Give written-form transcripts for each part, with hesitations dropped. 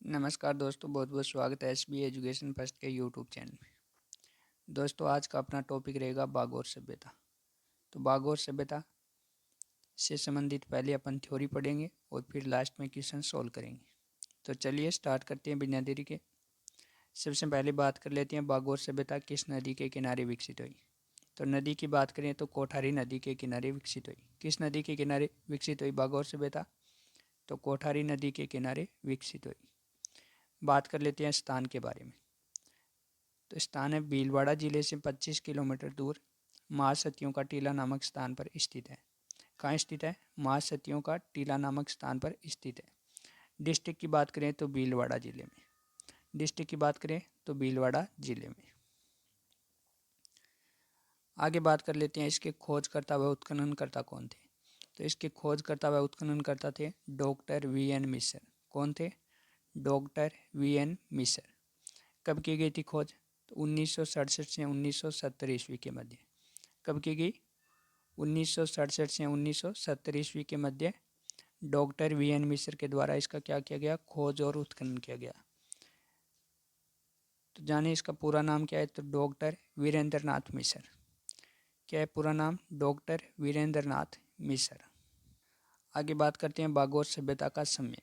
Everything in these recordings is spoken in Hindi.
नमस्कार दोस्तों, बहुत बहुत स्वागत है एसबी एजुकेशन फर्स्ट के यूट्यूब चैनल में। दोस्तों, आज का अपना टॉपिक रहेगा बागोर सभ्यता। तो बागोर सभ्यता से संबंधित पहले अपन थ्योरी पढ़ेंगे और फिर लास्ट में क्वेश्चन सॉल्व करेंगे। तो चलिए स्टार्ट करते हैं बिना देरी के। सबसे पहले बात कर लेते हैं बागोर सभ्यता किस नदी के किनारे विकसित हुई। तो नदी की बात करें तो कोठारी नदी के किनारे विकसित हुई। किस नदी के किनारे विकसित हुई बागोर सभ्यता? तो कोठारी नदी के किनारे विकसित हुई। बात कर लेते हैं स्थान के बारे में। तो स्थान है भीलवाड़ा जिले से 25 किलोमीटर दूर महासतियों का टीला नामक स्थान पर स्थित है। कहाँ स्थित है? महासतियों का टीला नामक स्थान पर स्थित है। डिस्ट्रिक्ट की बात करें तो भीलवाड़ा जिले में। डिस्ट्रिक्ट की बात करें तो भीलवाड़ा जिले में। आगे बात कर लेते हैं इसके खोजकर्ता व उत्खननकर्ता कौन थे। तो इसके खोजकर्ता व उत्खननकर्ता थे डॉक्टर वी.एन. मिसर। कौन थे? Doctor VN. मिसर। कब की गई थी खोज? तो 1967 से 1970 ईस्वी के मध्य। कब की गई? 1967 से 1970 ईस्वी के मध्य डॉक्टर वी.एन. मिसर के द्वारा इसका क्या किया गया? खोज और उत्खनन किया गया। तो जाने इसका पूरा नाम क्या है? तो डॉक्टर वीरेंद्र नाथ मिसर। क्या है पूरा नाम? डॉक्टर वीरेंद्र नाथ मिसर। आगे बात करते हैं बागोर सभ्यता का समय।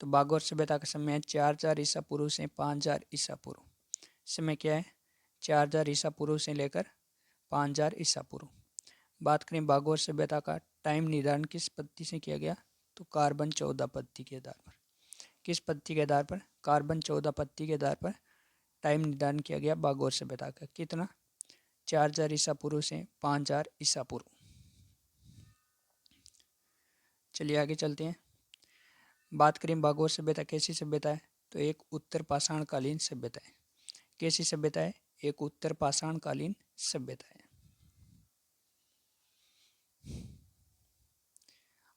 तो बागोर सभ्यता का समय है 4000 ईसा पूर्व से 5000 ईसा पूर्व। समय क्या है? 4000 ईसा पूर्व से लेकर 5000 ईसा पूर्व। बात करें बागोर सभ्यता का टाइम निर्धारण किस पद्धति से किया गया? तो कार्बन 14 पद्धति के आधार पर। किस पद्धति के आधार पर? कार्बन 14 पद्धति के आधार पर टाइम निर्धारण किया गया बागोर सभ्यता का। कितना? 4000 ईसा पूर्व से 5000 ईसा पूर्व। चलिए आगे चलते हैं। बात करें बागोर सभ्यता कैसी सभ्यता है? तो एक उत्तर पाषाणकालीन सभ्यता है। कैसी सभ्यता है? एक उत्तर पाषाणकालीन सभ्यता है।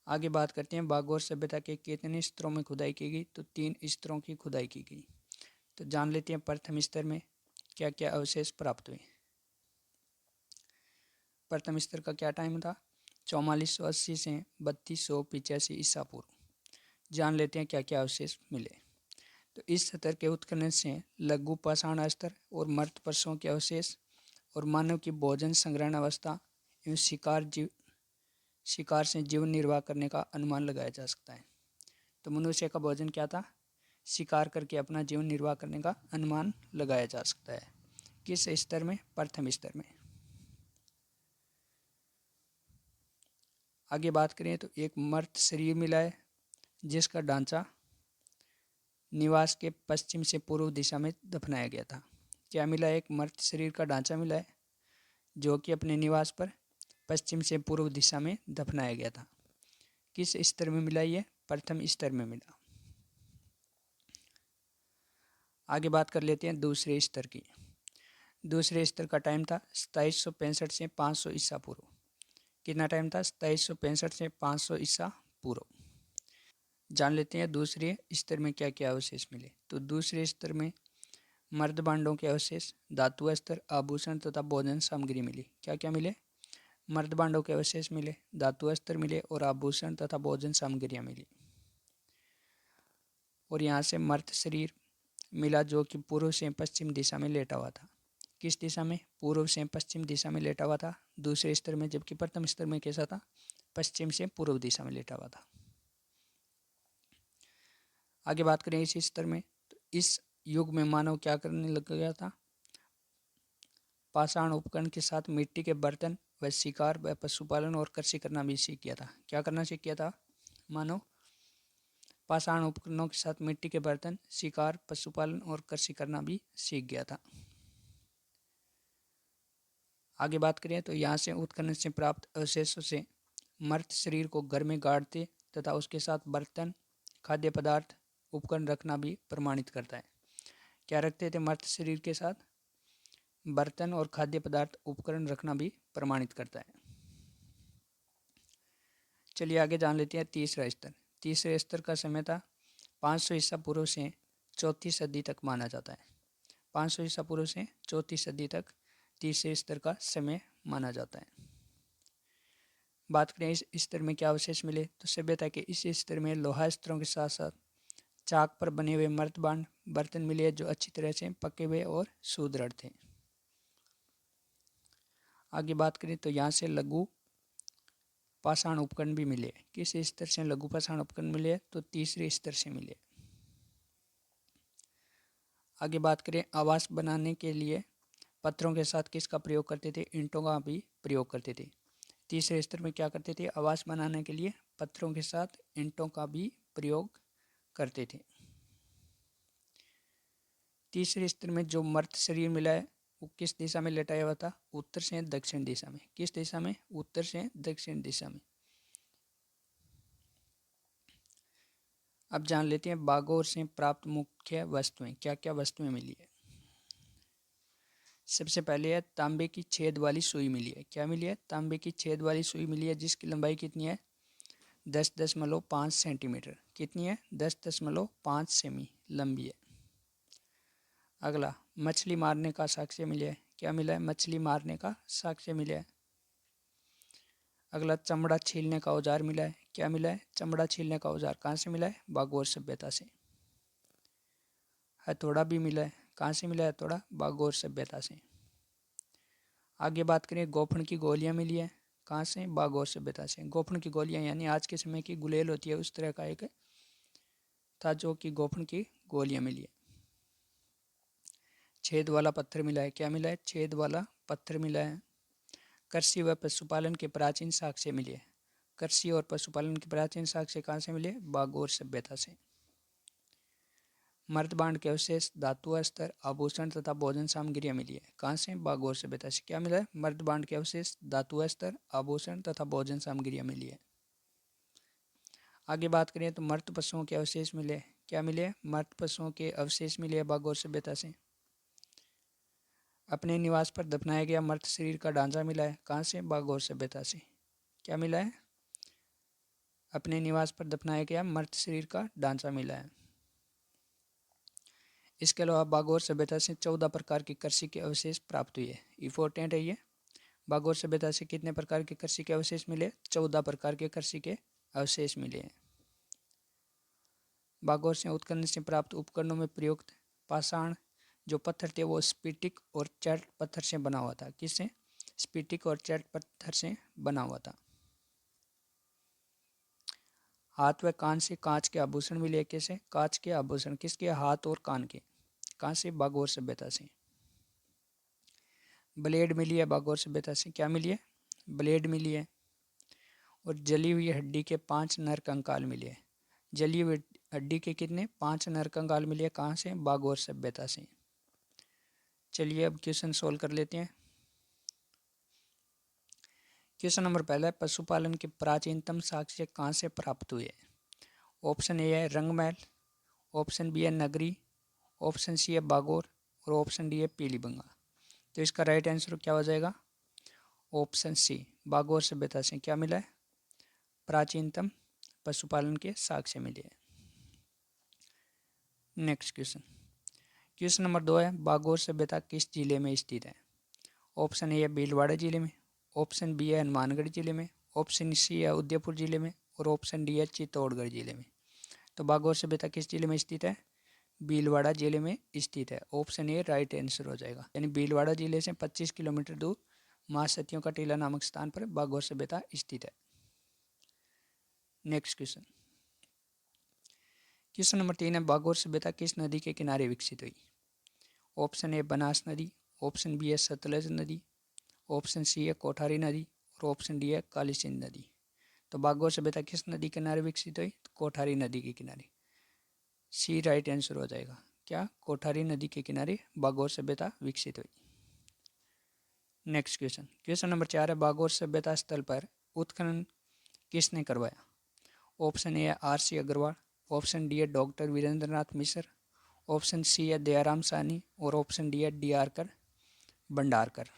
आगे बात करते हैं बागोर सभ्यता के कितने स्तरों में खुदाई की गई। तो 3 स्तरों की खुदाई की गई। तो जान लेते हैं प्रथम स्तर में क्या क्या अवशेष प्राप्त हुए। प्रथम स्तर का क्या टाइम था? 4480 से 3285 ईसा पूर्व। जान लेते हैं क्या क्या अवशेष मिले। तो इस स्तर के उत्खनन से लघु पाषाण स्तर और मृत पशुओं के अवशेष और मानव की भोजन संग्रहण अवस्था एवं शिकार से जीवन निर्वाह करने का अनुमान लगाया जा सकता है। तो मनुष्य का भोजन क्या था? शिकार करके अपना जीवन निर्वाह करने का अनुमान लगाया जा सकता है। किस स्तर में? प्रथम स्तर में। आगे बात करें तो एक मर्त शरीर मिला है जिसका ढांचा निवास के पश्चिम से पूर्व दिशा में दफनाया गया था। क्या मिला है? एक मर्त शरीर का ढांचा मिला है जो कि अपने निवास पर पश्चिम से पूर्व दिशा में दफनाया गया था। किस स्तर में मिला? ये प्रथम स्तर में मिला। आगे बात कर लेते हैं दूसरे स्तर की। दूसरे स्तर का टाइम था 2765 से 500 ईसा पूर्व। कितना टाइम था? 2765 से 500 ईसा पूर्व। जान लेते हैं दूसरे स्तर में क्या क्या अवशेष मिले। तो दूसरे स्तर में मर्द भांडों के अवशेष, धातु स्तर, आभूषण तथा भोजन सामग्री मिली। क्या क्या मिले? मर्द भांडों के अवशेष मिले, धातु स्तर मिले और आभूषण तथा भोजन सामग्रियाँ मिली। और यहाँ से मर्त शरीर मिला जो कि पूर्व से पश्चिम दिशा में लेटा हुआ था। किस दिशा में? पूर्व से पश्चिम दिशा में लेटा हुआ था दूसरे स्तर में, जबकि प्रथम स्तर में कैसा था? पश्चिम से पूर्व दिशा में लेटा हुआ था। आगे बात करें इस स्तर में, तो इस युग में मानव क्या करने लग गया था? पाषाण उपकरण के साथ मिट्टी के बर्तन व शिकार व पशुपालन और कृषि करना भी सीख गया था। क्या करना सीख गया था मानव? पाषाण उपकरणों के साथ मिट्टी के बर्तन, शिकार, पशुपालन और कृषि करना भी सीख गया था। आगे बात करें तो यहाँ से उत्खनन से प्राप्त अवशेषों से मृत शरीर को घर में गाड़ते तथा उसके साथ बर्तन, खाद्य पदार्थ, उपकरण रखना भी प्रमाणित करता है। क्या रखते थे मृत शरीर के साथ? बर्तन और खाद्य पदार्थ, उपकरण रखना भी प्रमाणित करता है। चलिए आगे जान लेते हैं तीसरा स्तर। तीसरे स्तर का समय था 500 ईसा पूर्व से 4थी सदी तक माना जाता है। 500 ईसा पूर्व से 4थी सदी तक तीसरे स्तर का समय माना जाता है। बात करें इस स्तर में क्या अवशेष मिले, तो सभ्यता के इस स्तर में लोहा स्तरों के साथ साथ चाक पर बने हुए मर्तबान बर्तन मिले जो अच्छी तरह से पके हुए और सुदृढ़ थे। आगे बात करें तो यहाँ से लघु पाषाण उपकरण भी मिले। किस स्तर से लघु पाषाण उपकरण मिले? तो तीसरे स्तर से मिले। आगे बात करें आवास बनाने के लिए पत्थरों के साथ किसका प्रयोग करते थे? ईंटों का भी प्रयोग करते थे। तीसरे स्तर में क्या करते थे? आवास बनाने के लिए पत्थरों के साथ ईंटों का भी प्रयोग करते थे। तीसरे स्तर में जो मर्त शरीर मिला है वो किस दिशा में लेटाया हुआ था? उत्तर से दक्षिण दिशा में। किस दिशा में? उत्तर से दक्षिण दिशा में। अब जान लेते हैं बागोर से प्राप्त मुख्य वस्तुएं। क्या क्या वस्तुएं मिली है? सबसे पहले है तांबे की छेद वाली सुई मिली है। क्या मिली है? तांबे की छेद वाली सुई मिली है जिसकी लंबाई कितनी है? 10.5 सेंटीमीटर। कितनी है? 10.5 सेमी लंबी है। अगला मछली मारने का साक्ष्य मिला है। क्या मिला है? मछली मारने का साक्ष्य मिला है। अगला चमड़ा छीलने का औजार मिला है। क्या मिला है? चमड़ा छीलने का औजार। कहाँ से मिला है? बागोर सभ्यता से। हथौड़ा भी मिला है। कहाँ से मिला है हथौड़ा? बागोर सभ्यता से। आगे बात करें गोफन की गोलियां मिली है। कहाँ से? बागोर सभ्यता से। गोफन की गोलियां यानी आज के समय की गुलेल होती है उस तरह का एक था जो कि गोफन की गोलियां मिली है। छेद वाला पत्थर मिला है। क्या मिला है? छेद वाला पत्थर मिला है। कृषि व पशुपालन के प्राचीन साक्ष्य मिले हैं। कृषि और पशुपालन के प्राचीन साक्ष्य कहाँ से मिले? बागोर सभ्यता से। मर्दबांड के अवशेष, धातु स्तर, आभूषण तथा भोजन सामग्रियां मिली है। कहाँ से? बागोर सभ्यता से। क्या मिला है? मर्दबांड के अवशेष, धातु स्तर, आभूषण तथा भोजन सामग्रियां मिली है। आगे बात करें तो मर्त पशुओं के अवशेष मिले। क्या मिले? मर्त पशुओं के अवशेष मिले बागोर सभ्यता से। अपने निवास पर दफनाया गया मर्त शरीर का ढांचा मिला है। कहाँ से? बागोर सभ्यता से। क्या मिला है? अपने निवास पर दफनाया गया मर्त शरीर का ढांचा मिला है। इसके अलावा बागोर सभ्यता से 14 प्रकार की कृषि के अवशेष प्राप्त हुए। इंपॉर्टेंट है ये। बागोर सभ्यता से कितने प्रकार के कृषि के अवशेष मिले? 14 प्रकार के कृषि के अवशेष मिले हैं। बागोर से उत्खनन से प्राप्त उपकरणों में प्रयुक्त पाषाण जो पत्थर थे वो स्फटिक और चैट पत्थर से बना हुआ था। किससे? स्फटिक और चैट पत्थर से बना हुआ था। हाथ व कान से कांच के आभूषण मिले। कैसे? कांच के आभूषण। किसके? हाथ और कान के। कहाँ से? बागोर सभ्यता से। ब्लेड मिली है बागोर सभ्यता से। क्या मिली है? ब्लेड मिली है। और जली हुई हड्डी के 5 नर कंकाल मिले। जली हुई हड्डी के कितने? 5 नर कंकाल मिले। कहाँ से? बागोर सभ्यता से। चलिए अब क्वेश्चन सोल्व कर लेते हैं। क्वेश्चन नंबर पहला है पशुपालन के प्राचीनतम साक्ष्य कहाँ से प्राप्त हुए? ऑप्शन ए है रंगमहल, ऑप्शन बी है नगरी, ऑप्शन सी है बागोर और ऑप्शन डी है पीलीबंगा। तो इसका राइट आंसर क्या हो जाएगा? ऑप्शन सी बागोर सभ्यता से क्या मिला है? प्राचीनतम पशुपालन के साक्ष्य मिले हैं। Next question. क्वेश्चन नंबर 2 है बागोर सभ्यता किस जिले में स्थित है? ऑप्शन ए है भीलवाड़ा जिले में, ऑप्शन बी है हनुमानगढ़ जिले में, ऑप्शन सी है उदयपुर जिले में और ऑप्शन डी है चित्तौड़गढ़ जिले में। तो बागोर सभ्यता किस जिले में स्थित है? भीलवाड़ा जिले में स्थित है। ऑप्शन ए राइट आंसर हो जाएगा। यानी भीलवाड़ा जिले से 25 किलोमीटर दूर महासतियों का टीला नामक स्थान पर बागोर सभ्यता स्थित है। Next question. क्वेश्चन नंबर 3 है बागोर सभ्यता किस नदी के किनारे विकसित हुई? ऑप्शन ए बनास नदी, ऑप्शन बी है सतलज नदी, ऑप्शन सी है कोठारी नदी और ऑप्शन डी है काली सिंध नदी। तो बागोर सभ्यता किस नदी के किनारे विकसित हुई? तो कोठारी नदी के किनारे। सी राइट आंसर हो जाएगा। क्या? कोठारी नदी के किनारे बागोर सभ्यता विकसित हुई। Next question. क्वेश्चन नंबर 4 है बागोर सभ्यता स्थल पर उत्खनन किसने करवाया? ऑप्शन ए है RC अग्रवाल, ऑप्शन डी है doctor Virendra Nath Mishra, option C है दयाराम साहनी और ऑप्शन डी है DRकर भंडारकर।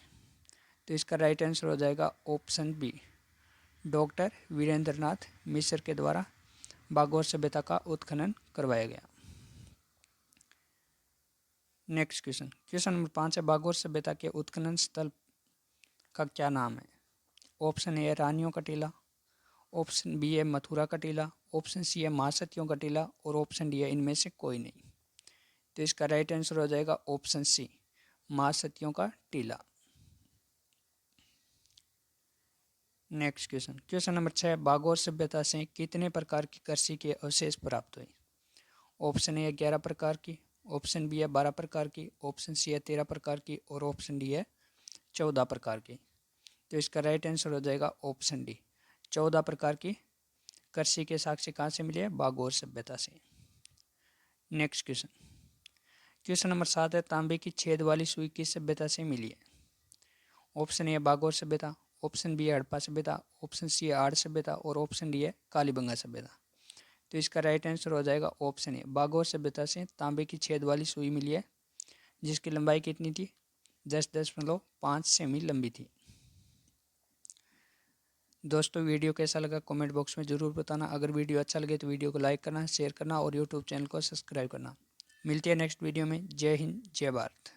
तो इसका राइट आंसर हो जाएगा option B doctor Virendra Nath Mishra के द्वारा बागोर सभ्यता का उत्खनन करवाया गया। Next question. क्वेश्चन नंबर 5 है बागोर सभ्यता के उत्खनन स्थल का क्या नाम है? ऑप्शन ए है रानियों का टीला, ऑप्शन बी है मथुरा का टीला, ऑप्शन सी है महासतियों का टीला और ऑप्शन डी है इनमें से कोई नहीं। तो इसका राइट आंसर हो जाएगा ऑप्शन सी, महासतियों का टीला। Next question, question number 6, Bagor सभ्यता से कितने प्रकार की कृषि के अवशेष प्राप्त हुए? ऑप्शन ए है 11 प्रकार की, ऑप्शन बी है 12 प्रकार की, ऑप्शन सी है 13 प्रकार की और ऑप्शन डी है 14 प्रकार की। तो इसका राइट आंसर हो जाएगा ऑप्शन डी, 14 प्रकार की कृषि के साक्ष्य कहाँ से मिले? बागोर सभ्यता से। नेक्स्ट क्वेश्चन, क्वेश्चन नंबर 7 है, तांबे की छेद वाली सुई किस सभ्यता से मिली है? ऑप्शन ए है बागोर सभ्यता, ऑप्शन बी है हड़प्पा सभ्यता, ऑप्शन सी है आर्य सभ्यता और ऑप्शन डी है कालीबंगा सभ्यता। तो इसका राइट आंसर हो जाएगा ऑप्शन ए, बागोर सभ्यता से तांबे की छेद वाली सुई मिली है, जिसकी लंबाई कितनी थी? 10.5 सेमी लंबी थी। दोस्तों वीडियो कैसा लगा कमेंट बॉक्स में ज़रूर बताना। अगर वीडियो अच्छा लगे तो वीडियो को लाइक करना, शेयर करना और यूट्यूब चैनल को सब्सक्राइब करना। मिलते हैं नेक्स्ट वीडियो में। जय हिंद, जय भारत।